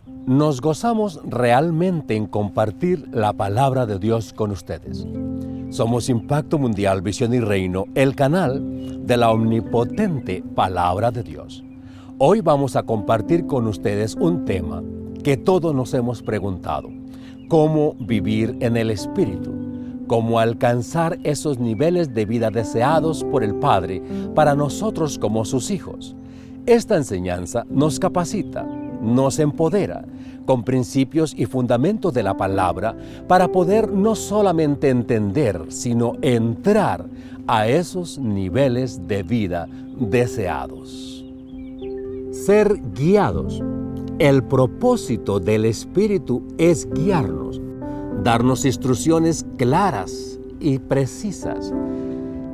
Nos gozamos realmente en compartir la palabra de Dios con ustedes. Somos Impacto Mundial, Visión y Reino, el canal de la omnipotente palabra de Dios. Hoy vamos a compartir con ustedes un tema que todos nos hemos preguntado: ¿cómo vivir en el Espíritu? ¿Cómo alcanzar esos niveles de vida deseados por el Padre para nosotros como sus hijos? Esta enseñanza nos capacita, nos empodera con principios y fundamentos de la palabra para poder no solamente entender, sino entrar a esos niveles de vida deseados. Ser guiados. El propósito del Espíritu es guiarnos, darnos instrucciones claras y precisas.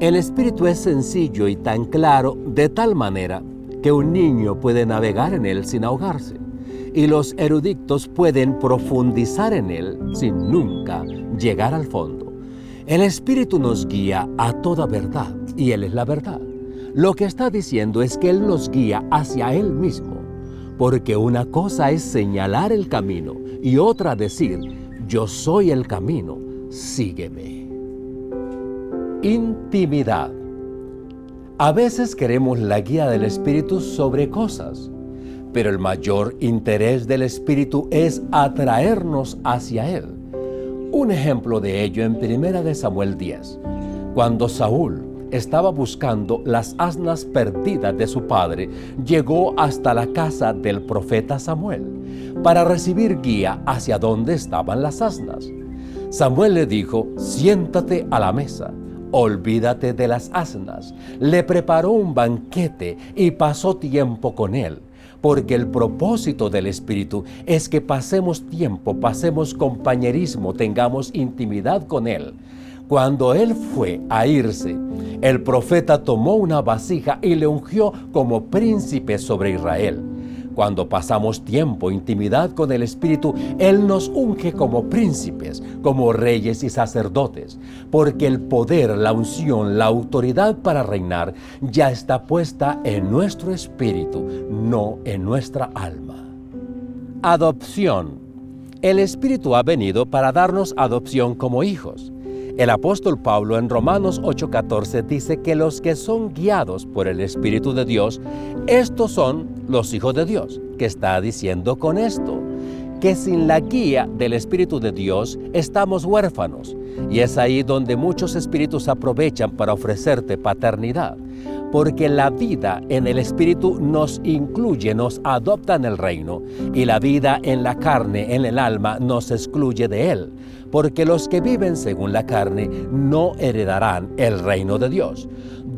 El Espíritu es sencillo y tan claro de tal manera que un niño puede navegar en él sin ahogarse, y los eruditos pueden profundizar en él sin nunca llegar al fondo. El Espíritu nos guía a toda verdad, y Él es la verdad. Lo que está diciendo es que Él nos guía hacia Él mismo, porque una cosa es señalar el camino y otra decir: yo soy el camino, sígueme. Intimidad. A veces queremos la guía del Espíritu sobre cosas, pero el mayor interés del Espíritu es atraernos hacia Él. Un ejemplo de ello en 1 Samuel 10, cuando Saúl estaba buscando las asnas perdidas de su padre, llegó hasta la casa del profeta Samuel para recibir guía hacia dónde estaban las asnas. Samuel le dijo: siéntate a la mesa. Olvídate de las asnas. Le preparó un banquete y pasó tiempo con él, porque el propósito del Espíritu es que pasemos tiempo, pasemos compañerismo, tengamos intimidad con Él. Cuando Él fue a irse, el profeta tomó una vasija y le ungió como príncipe sobre Israel. Cuando pasamos tiempo, intimidad con el Espíritu, Él nos unge como príncipes, como reyes y sacerdotes, porque el poder, la unción, la autoridad para reinar ya está puesta en nuestro espíritu, no en nuestra alma. Adopción. El Espíritu ha venido para darnos adopción como hijos. El apóstol Pablo en Romanos 8:14 dice que los que son guiados por el Espíritu de Dios, estos son los hijos de Dios. ¿Qué está diciendo con esto? Que sin la guía del Espíritu de Dios estamos huérfanos, y es ahí donde muchos espíritus aprovechan para ofrecerte paternidad, porque la vida en el Espíritu nos incluye, nos adopta en el reino, y la vida en la carne, en el alma, nos excluye de él, porque los que viven según la carne no heredarán el reino de Dios.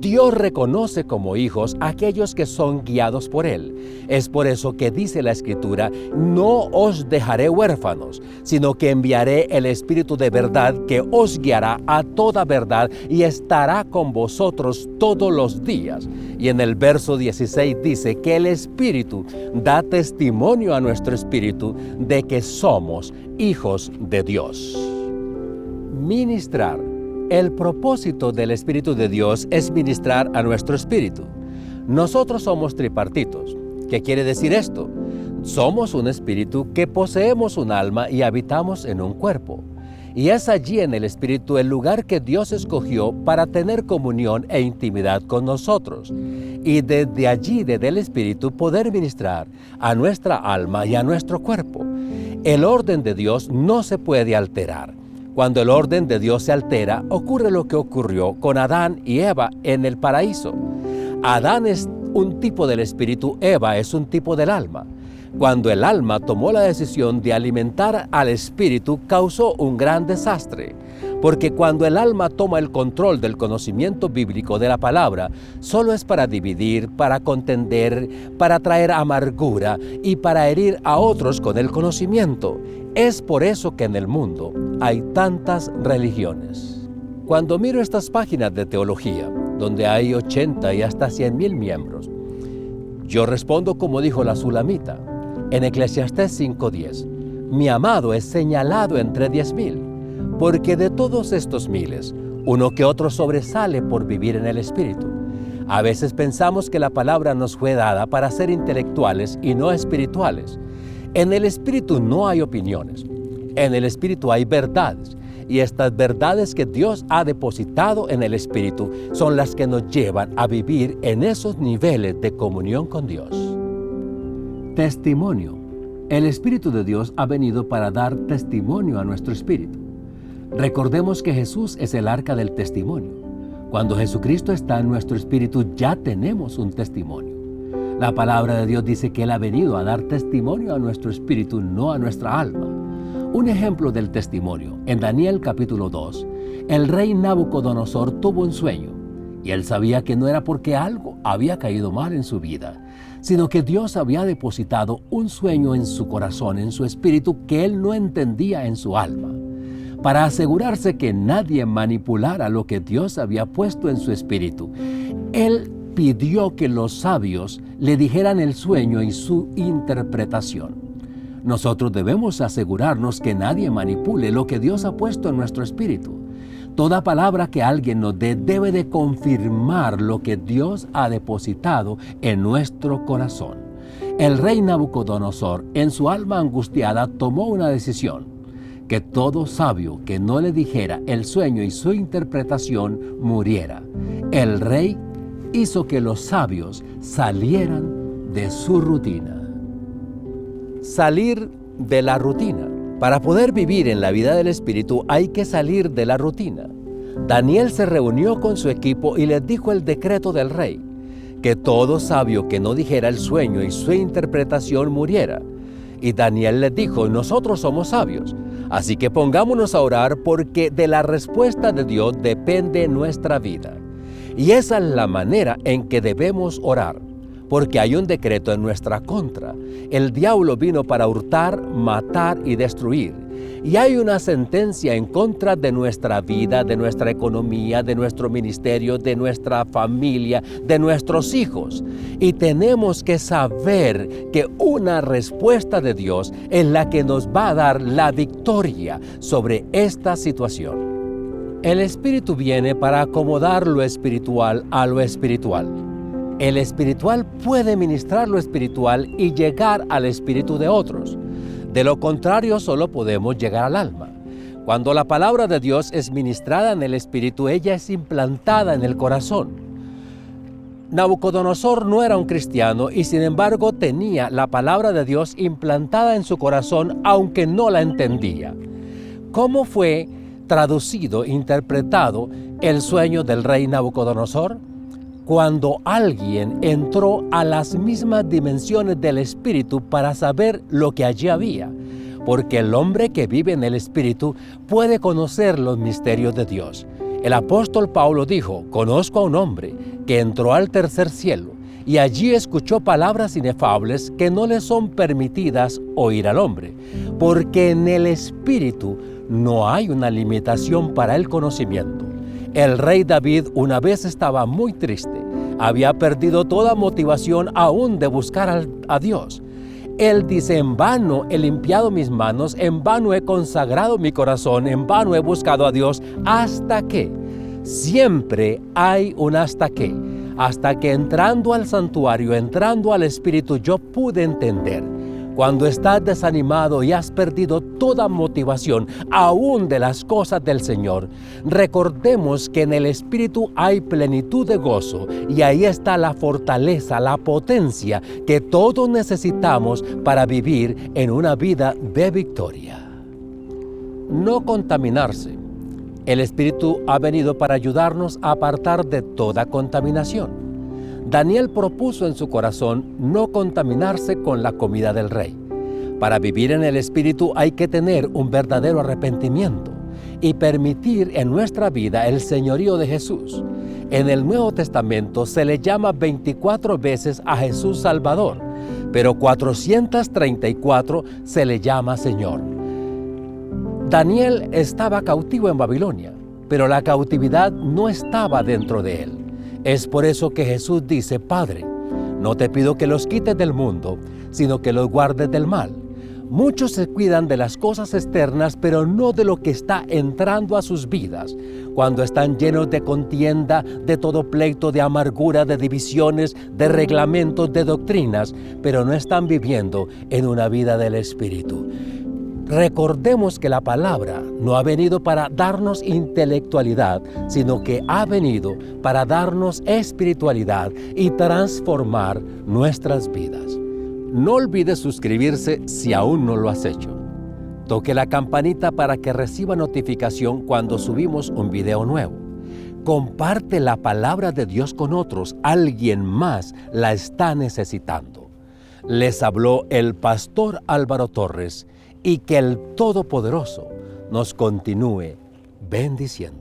Dios reconoce como hijos a aquellos que son guiados por Él. Es por eso que dice la Escritura: no os dejaré huérfanos, sino que enviaré el Espíritu de verdad que os guiará a toda verdad y estará con vosotros todos los días. Y en el verso 16 dice que el Espíritu da testimonio a nuestro espíritu de que somos hijos de Dios. Ministrar. El propósito del Espíritu de Dios es ministrar a nuestro espíritu. Nosotros somos tripartitos. ¿Qué quiere decir esto? Somos un espíritu que poseemos un alma y habitamos en un cuerpo. Y es allí en el espíritu el lugar que Dios escogió para tener comunión e intimidad con nosotros. Y desde allí, desde el espíritu, poder ministrar a nuestra alma y a nuestro cuerpo. El orden de Dios no se puede alterar. Cuando el orden de Dios se altera, ocurre lo que ocurrió con Adán y Eva en el paraíso. Adán es un tipo del espíritu, Eva es un tipo del alma. Cuando el alma tomó la decisión de alimentar al espíritu, causó un gran desastre. Porque cuando el alma toma el control del conocimiento bíblico de la palabra, solo es para dividir, para contender, para traer amargura y para herir a otros con el conocimiento. Es por eso que en el mundo hay tantas religiones. Cuando miro estas páginas de teología, donde hay 80 y hasta 100,000 miembros, yo respondo como dijo la Sulamita en Eclesiastés 5:10: mi amado es señalado entre 10,000, porque de todos estos miles, uno que otro sobresale por vivir en el Espíritu. A veces pensamos que la palabra nos fue dada para ser intelectuales y no espirituales. En el Espíritu no hay opiniones. En el Espíritu hay verdades. Y estas verdades que Dios ha depositado en el Espíritu son las que nos llevan a vivir en esos niveles de comunión con Dios. Testimonio. El Espíritu de Dios ha venido para dar testimonio a nuestro espíritu. Recordemos que Jesús es el arca del testimonio. Cuando Jesucristo está en nuestro espíritu, ya tenemos un testimonio. La palabra de Dios dice que Él ha venido a dar testimonio a nuestro espíritu, no a nuestra alma. Un ejemplo del testimonio, en Daniel capítulo 2, el rey Nabucodonosor tuvo un sueño, y él sabía que no era porque algo había caído mal en su vida, sino que Dios había depositado un sueño en su corazón, en su espíritu, que él no entendía en su alma. Para asegurarse que nadie manipulara lo que Dios había puesto en su espíritu, él pidió que los sabios le dijeran el sueño y su interpretación. Nosotros debemos asegurarnos que nadie manipule lo que Dios ha puesto en nuestro espíritu. Toda palabra que alguien nos dé debe de confirmar lo que Dios ha depositado en nuestro corazón. El rey Nabucodonosor, en su alma angustiada, tomó una decisión: que todo sabio que no le dijera el sueño y su interpretación muriera. El rey hizo que los sabios salieran de su rutina. Salir de la rutina. Para poder vivir en la vida del Espíritu hay que salir de la rutina. Daniel se reunió con su equipo y les dijo el decreto del rey: que todo sabio que no dijera el sueño y su interpretación muriera. Y Daniel les dijo: nosotros somos sabios, así que pongámonos a orar, porque de la respuesta de Dios depende nuestra vida. Y esa es la manera en que debemos orar. Porque hay un decreto en nuestra contra. El diablo vino para hurtar, matar y destruir. Y hay una sentencia en contra de nuestra vida, de nuestra economía, de nuestro ministerio, de nuestra familia, de nuestros hijos. Y tenemos que saber que una respuesta de Dios es la que nos va a dar la victoria sobre esta situación. El Espíritu viene para acomodar lo espiritual a lo espiritual. El espiritual puede ministrar lo espiritual y llegar al espíritu de otros. De lo contrario, solo podemos llegar al alma. Cuando la palabra de Dios es ministrada en el espíritu, ella es implantada en el corazón. Nabucodonosor no era un cristiano y sin embargo tenía la palabra de Dios implantada en su corazón, aunque no la entendía. ¿Cómo fue traducido, interpretado el sueño del rey Nabucodonosor? Cuando alguien entró a las mismas dimensiones del Espíritu para saber lo que allí había, porque el hombre que vive en el Espíritu puede conocer los misterios de Dios. El apóstol Pablo dijo: conozco a un hombre que entró al tercer cielo y allí escuchó palabras inefables que no le son permitidas oír al hombre, porque en el Espíritu no hay una limitación para el conocimiento. El rey David una vez estaba muy triste. Había perdido toda motivación aún de buscar a Dios. Él dice: en vano he limpiado mis manos, en vano he consagrado mi corazón, en vano he buscado a Dios. ¿Hasta qué? Siempre hay un hasta qué. Hasta que entrando al santuario, entrando al Espíritu, yo pude entender. Cuando estás desanimado y has perdido toda motivación, aún de las cosas del Señor, recordemos que en el Espíritu hay plenitud de gozo y ahí está la fortaleza, la potencia que todos necesitamos para vivir en una vida de victoria. No contaminarse. El Espíritu ha venido para ayudarnos a apartar de toda contaminación. Daniel propuso en su corazón no contaminarse con la comida del rey. Para vivir en el Espíritu hay que tener un verdadero arrepentimiento y permitir en nuestra vida el señorío de Jesús. En el Nuevo Testamento se le llama 24 veces a Jesús Salvador, pero 434 se le llama Señor. Daniel estaba cautivo en Babilonia, pero la cautividad no estaba dentro de él. Es por eso que Jesús dice: Padre, no te pido que los quites del mundo, sino que los guardes del mal. Muchos se cuidan de las cosas externas, pero no de lo que está entrando a sus vidas. Cuando están llenos de contienda, de todo pleito, de amargura, de divisiones, de reglamentos, de doctrinas, pero no están viviendo en una vida del Espíritu. Recordemos que la palabra no ha venido para darnos intelectualidad, sino que ha venido para darnos espiritualidad y transformar nuestras vidas. No olvides suscribirse si aún no lo has hecho. Toque la campanita para que reciba notificación cuando subimos un video nuevo. Comparte la palabra de Dios con otros. Alguien más la está necesitando. Les habló el pastor Álvaro Torres, y que el Todopoderoso nos continúe bendiciendo.